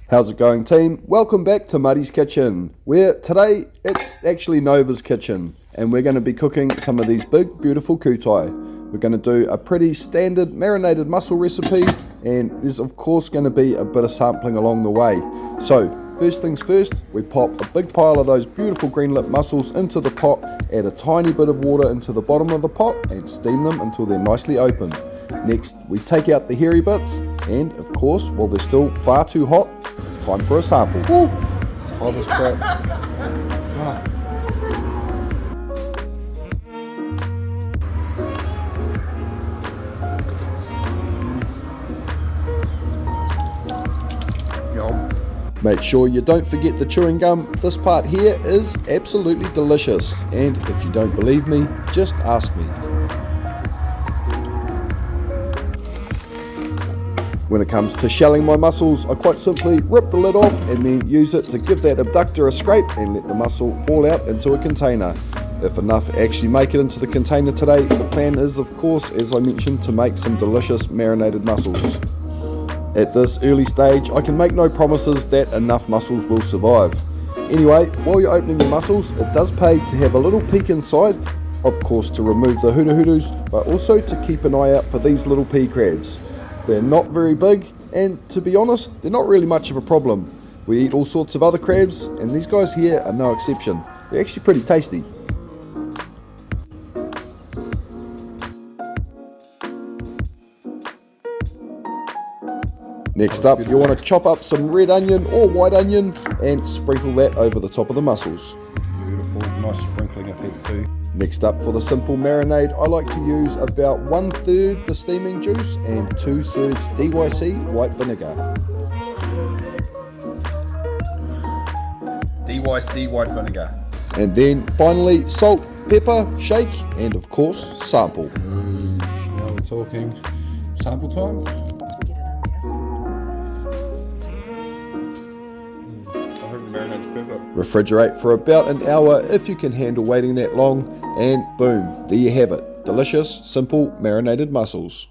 How's it going, team? Welcome back to Muddy's Kitchen, where today it's actually Nova's kitchen and we're going to be cooking some of these big beautiful kutai. We're going to do a pretty standard marinated mussel recipe, and there's of course going to be a bit of sampling along the way. So first things first, we pop a big pile of those beautiful green lip mussels into the pot, add a tiny bit of water into the bottom of the pot and steam them until they're nicely open. Next, we take out the hairy bits, and of course, while they're still far too hot, it's time for a sample. Woo! It's hot as crap. Ah. Make sure you don't forget the chewing gum. This part here is absolutely delicious, and if you don't believe me, just ask me. When it comes to shelling my mussels, I quite simply rip the lid off and then use it to give that abductor a scrape and let the mussel fall out into a container. If enough actually make it into the container today, the plan is of course, as I mentioned, to make some delicious marinated mussels. At this early stage, I can make no promises that enough mussels will survive. Anyway, while you're opening your mussels, it does pay to have a little peek inside, of course to remove the hoodoo-hoodoos, but also to keep an eye out for these little pea crabs. They're not very big, and to be honest, they're not really much of a problem. We eat all sorts of other crabs, and these guys here are no exception. They're actually pretty tasty. Next up, you want to chop up some red onion or white onion and sprinkle that over the top of the mussels. Beautiful, nice sprinkling effect too. Next up, for the simple marinade, I like to use about 1/3 the steaming juice and 2/3 DYC white vinegar. DYC white vinegar. And then finally, salt, pepper, shake, and of course, sample. Now we're talking sample time. Refrigerate for about an hour if you can handle waiting that long, and boom, there you have it. Delicious, simple marinated mussels.